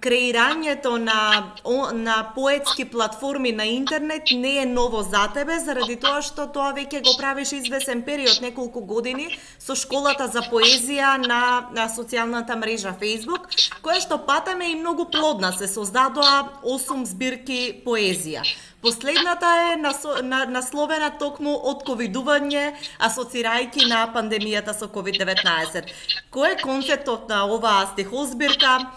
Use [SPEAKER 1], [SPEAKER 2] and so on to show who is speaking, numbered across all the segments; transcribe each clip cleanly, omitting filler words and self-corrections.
[SPEAKER 1] креирањето на поетски платформи на интернет не е ново за тебе, заради тоа што тоа веќе го правиш извесен период, неколку години, со школата за поезија на социјалната мрежа Facebook, која што патеме и многу плодна, се создадоа 8 збирки поезија. Последната е насловена токму отковидување, асоцирајќи на пандемијата со COVID-19. Кој е концептот на оваа стихозбирка?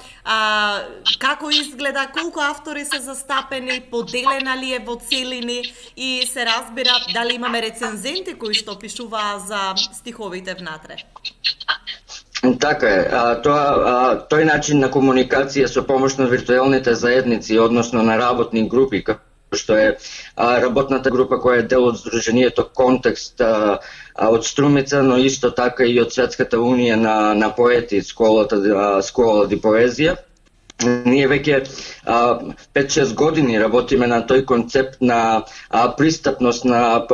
[SPEAKER 1] Како изгледа? Колку автори се застапени? Поделена ли е во целини? И се разбира дали имаме рецензенти кои што пишуваа за стиховите внатре?
[SPEAKER 2] Така е. Тој начин на комуникација со помош на виртуелните заедници, односно на работни групи, што е работната група која е дел од Сдруженијето Контекст од Струмица, но исто така и од Светската унија на поети, Скола ди поезија. Ние веќе 5-6 години работиме на тој концепт на пристапност, на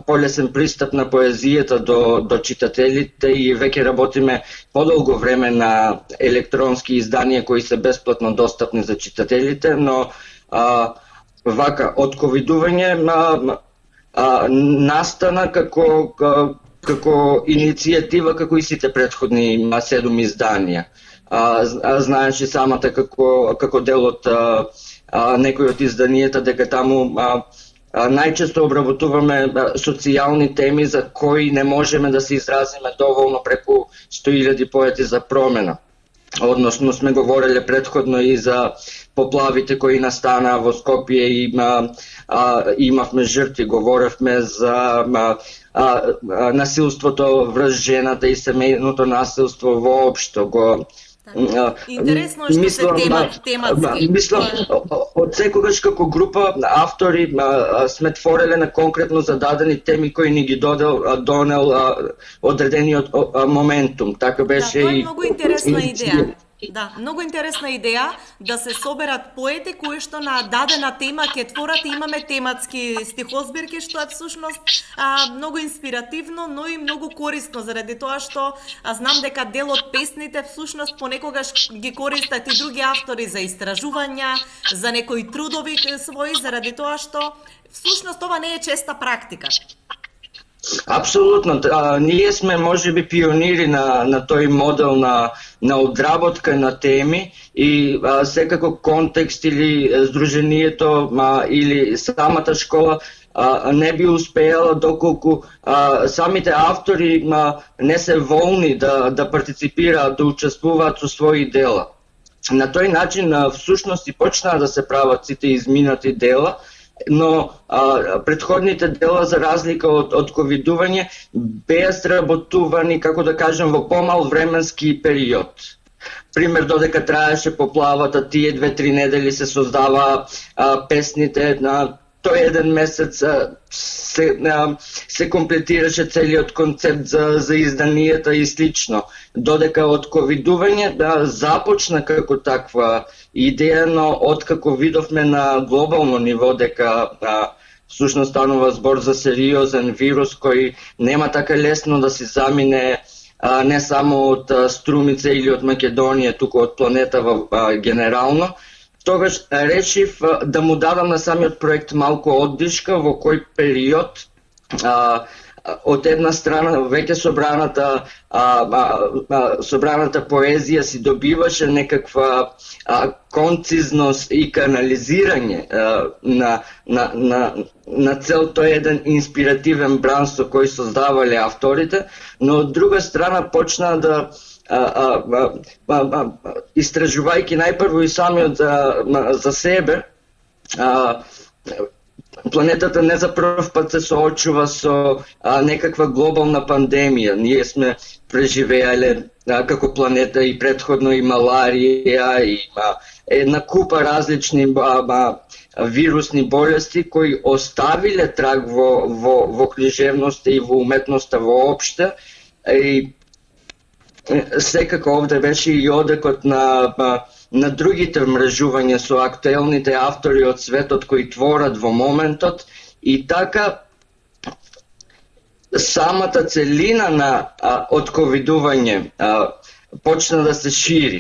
[SPEAKER 2] полесен пристап на поезијата до читателите и веќе работиме подолго време на електронски изданија кои се бесплатно достапни за читателите, но вака, отковидување настана како иницијатива, како и сите претходни 7 изданија. Знаеш и самата како дел од некои од изданијата дека таму најчесто обработуваме социјални теми за кои не можеме да се изразиме доволно преку 100.000 поети за промена. Односно сме говореле претходно и за поплавите кои настанаа во Скопје и имавме жртви, говоревме за насилството врз жената и семејното насилство воопшто.
[SPEAKER 1] Интересно е што се тематски.
[SPEAKER 2] Мислам, од секогаш како група автори сме твореле на конкретно зададени теми кои ни ги донел одредениот моментум. Така беше
[SPEAKER 1] тоа е многу интересна идеја. Да, многу интересна идеја да се соберат поети кои што на дадена тема ќе творат и имаме тематски стихозбирки, што е всушност многу инспиративно, но и многу корисно, заради тоа што знам дека дел од песните всушност понекогаш ги користат и други автори за истражувања, за некои трудови своји, заради тоа што всушност ова не е честа практика.
[SPEAKER 2] Апсолутно. Ние сме можеби пионири на тој модел на одработка на теми и секако Контекст или Сдруженијето или самата школа не би успеала доколку самите автори не се волни да партиципираат, да учествуваат со своји дела. На тој начин всушност и почнаа да се прават сите изминати дела, но претходните дела, за разлика од ковидување, беа сработувани, како да кажем, во помал временски период. Пример, додека траеше поплавата, тие 2-3 недели се создаваа песните, тој еден месец се комплетираше целиот концепт за изданијата и слично. Додека од ковидување започна како таква идеја, но откако видовме на глобално ниво дека всушност станува збор за сериозен вирус кој нема така лесно да се замине не само од Струмица или од Македонија, туку од планетава генерално, тогаш решив да му дадам на самиот проект малку оддишка, во кој период од една страна веќе собраната поезија си добиваше некаква концизност и канализирање на цел тој еден инспиративен бранд со кој создавале авторите, но од друга страна почна да истражувајќи најпрво и самиот за себе, планетата не за прв пат се соочува со некаква глобална пандемија. Ние сме преживеале како планета и претходно и маларија, и една купа различни вирусни болести кои оставиле траг во книжевноста и во уметноста воопште. И секако овде беше и одекот на другите мрежувања со актуелните автори од светот кои творат во моментот, и така самата целина на отковидување почна да се шири.